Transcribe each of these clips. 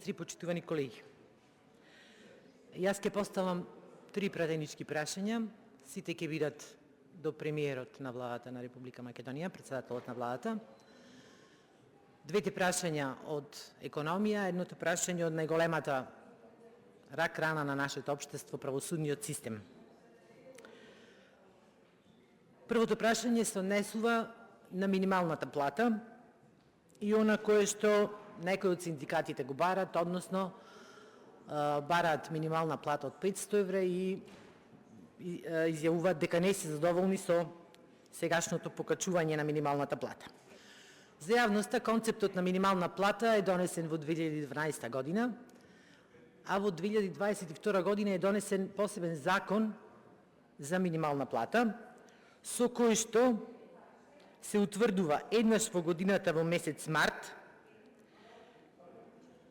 Почитувани колеги, јас ќе поставам 3 пратенички прашања. Сите ќе бидат до премиерот на владата на Република Македонија, председателот на владата. Двете прашања од економија, едното прашање од најголемата рак рана на нашето општество, правосудниот систем. Првото прашање се однесува на минималната плата и она кое што некои од синдикатите го барат, односно бараат минимална плата од 500 евра и изјавуваат дека не се задоволни со сегашното покачување на минималната плата. За јавноста, концептот на минимална плата е донесен во 2012 година, а во 2022 година е донесен посебен закон за минимална плата, со кој што се утврдува еднаш во годината во месец март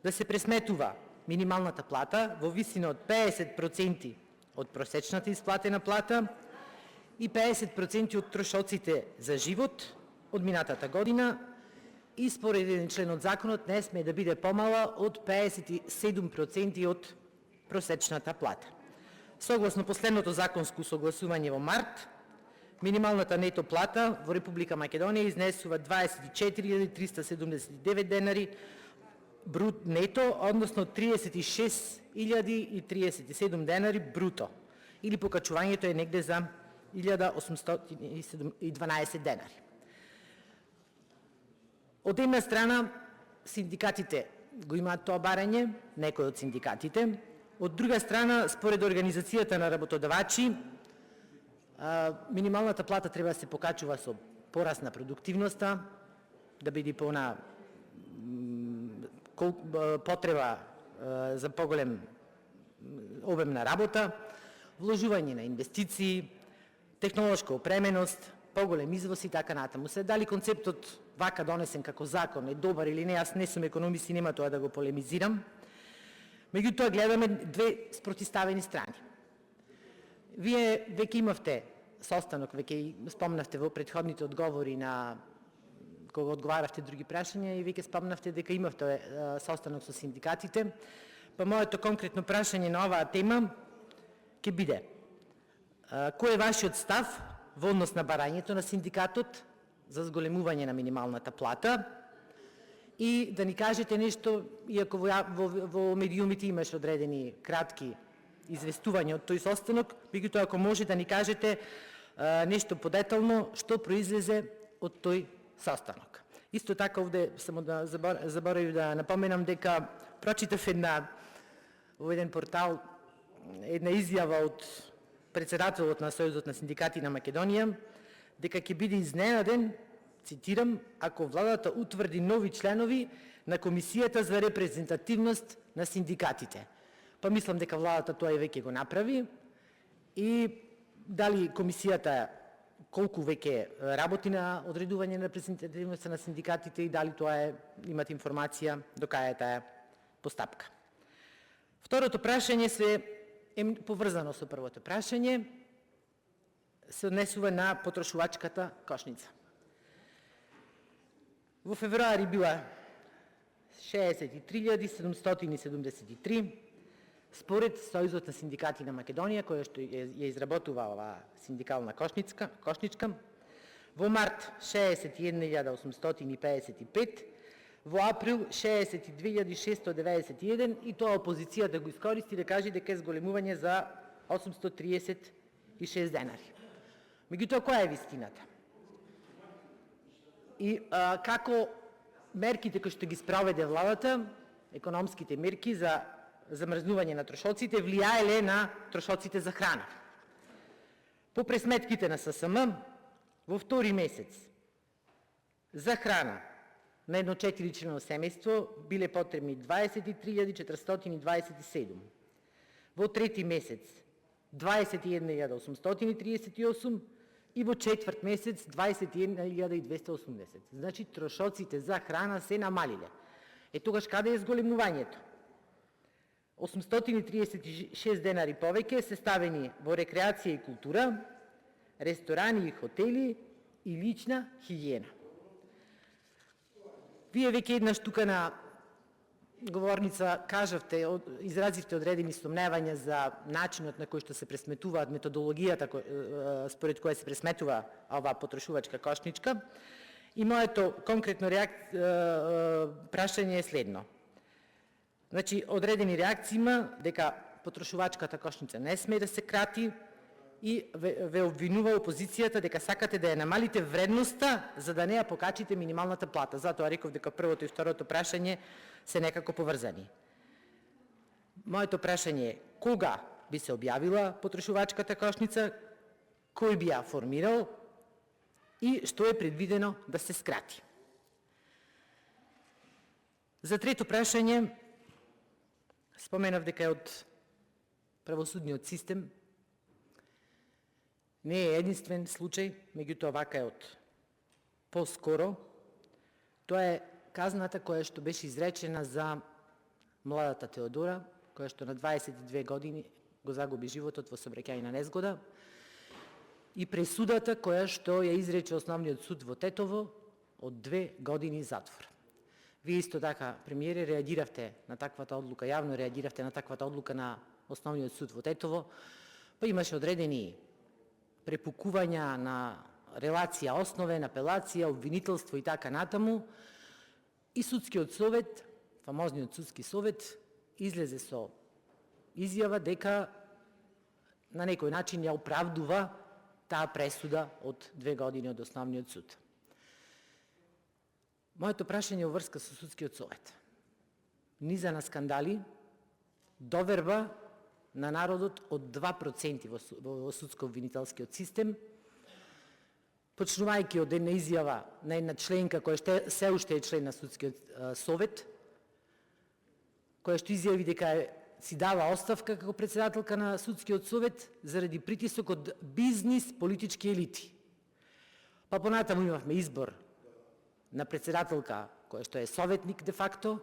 да се пресметува минималната плата во висина од 50% од просечната исплатена плата и 50% од трошоците за живот од минатата година и според еден член од законот не сме да биде помала од 57% од просечната плата. Согласно последното законско согласување во март, минималната нето плата во Република Македонија изнесува 24.379 денари брут нето, односно 36.037 денари бруто, или покачувањето е негде за 1.812 денари. Од една страна, синдикатите го имаат тоа барање, некои од синдикатите, од друга страна, според Организацијата на работодавачи, минималната плата треба да се покачува со пораст на продуктивноста, да биде поона потреба за поголем обем на работа, вложување на инвестиции, технолошка опременост, поголем извоз и така натаму. Се дали концептот вака донесен како закон е добар или не, јас не сум економист и нема тоа да го полемизирам. Меѓутоа гледаме две спротиставени страни. Вие веќе имавте состанок, веќе спомнавте во претходните одговори на кога одговаравте други прашања и веќе спомнавте дека имавте состанок со синдикатите, па моето конкретно прашање на оваа тема ќе биде: кој е вашиот став во однос на барањето на синдикатот за зголемување на минималната плата и да ни кажете нешто, иако во медиумите имаш одредени кратки известувања од тој состанок, меѓутоа ако може да ни кажете нешто подетално што произлезе од тој состанок. Исто така овде само да заборавив да напоменам дека прочитав во еден портал една изјава од председателот на Сојузот на синдикати на Македонија дека ќе биде изненаден, цитирам, ако владата утврди нови членови на Комисијата за репрезентативност на синдикатите. Па мислам дека владата тоа и веќе го направи и дали комисијата колку веќе работи на одредување на репрезентативноста на синдикатите и дали тоа е, имате информација до кај е таа постапка. Второто прашање е поврзано со првото прашање, се однесува на потрошувачката кошница. Во февруари била 63.773, според Сојузот на синдикати на Македонија, која што ја изработува оваа синдикална кошничка, во март 61.855, во април 62.691 и тоа опозицијата го искористи да каже дека е зголемување за 836 денари. Меѓутоа, која е вистината? И како мерките кои што ги спроведе владата, економските мерки за замрзнување на трошоците, влијаеле на трошоците за храна. По пресметките на ССМ, во втори месец за храна на едно 4-члено семејство биле потребни 23.427. Во трети месец 21.838 и во четврт месец 21.280. Значи трошоците за храна се намалиле. Е тогаш каде е зголемувањето? 836 денари повеќе се ставени во рекреација и култура, ресторани и хотели и лична хигиена. Вие веќе еднаш тука на говорница кажавте, изразивте одредени сомневања за начинот на кој што се пресметуваат, методологијата според која се пресметува ова потрошувачка кошничка. И моето конкретно прашање е следно. Значи, одредени реакции има дека потрошувачката кошница не сме да се крати и ве обвинува опозицијата дека сакате да ја намалите вредноста за да не ја покачите минималната плата. Затоа реков дека првото и второто прашање се некако поврзани. Моето прашање е кога би се објавила потрошувачката кошница, кој би ја формирал и што е предвидено да се скрати. За трето прашање, споменав дека е од правосудниот систем. Не е единствен случај, меѓутоа вака е од поскоро. Тоа е казната која што беше изречена за младата Теодора, која што на 22 години го загуби животот во сообраќајна незгода, и пресудата која што ја изрече Основниот суд во Тетово од 2 години затвор. Вие исто така, премиере, реагиравте на таквата одлука, јавно реагиравте на таквата одлука на Основниот суд во Тетово, па имаше одредени препукувања на релација основен, апелација, обвинителство и така натаму, и судскиот совет, фамозниот судски совет, излезе со изјава дека на некој начин ја оправдува таа пресуда од 2 години од Основниот суд. Моето прашање е врска со судскиот совет. Низа на скандали, доверба на народот од 2% во судско-обвинителскиот систем, почнувајќи од една изјава на една членка која се уште е член на судскиот совет, која што изјави дека си дава оставка како председателка на судскиот совет заради притисок од бизнис политички елити. Па понатаму имавме избор на председателка која што е советник де факто,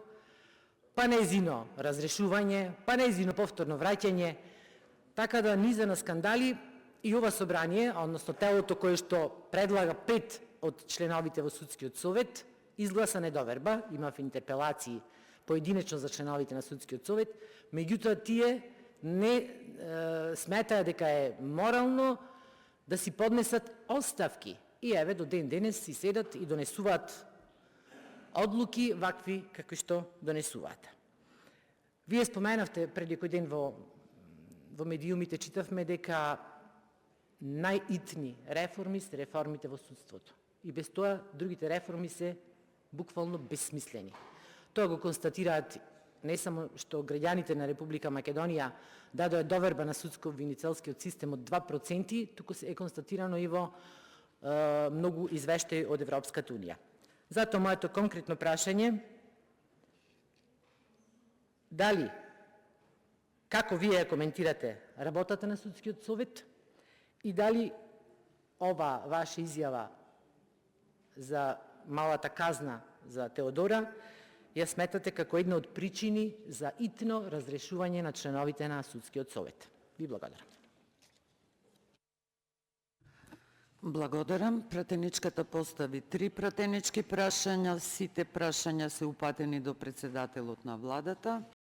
па нејзино разрешување, па нејзино повторно враќање, така да низа на скандали. И ова собрание, односно телото кое што предлага 5 од членовите во судскиот совет, изгласа недоверба, имав интерпелации поединечно за членовите на судскиот совет, меѓутоа тие не сметаа дека е морално да си поднесат оставки. И еве до ден денес си седат и донесуваат одлуки вакви какви што донесуваат. Вие споменавте преди кој ден во медиумите, читавме дека најитни реформи се реформите во судството. И без тоа другите реформи се буквално безсмислени. Тоа го констатираат не само што граѓаните на Република Македонија дадоа доверба на судско-обвинителскиот систем од 2%, туку е констатирано и во многу извештаи од Европската унија. Затоа моето конкретно прашање, дали, како вие ја коментирате работата на судскиот совет и дали ова ваша изјава за малата казна за Теодора ја сметате како една од причини за итно разрешување на членовите на судскиот совет. Ви благодарам. Благодарам. Пратеничката постави 3 пратенички прашања. Сите прашања се упатени до председателот на владата.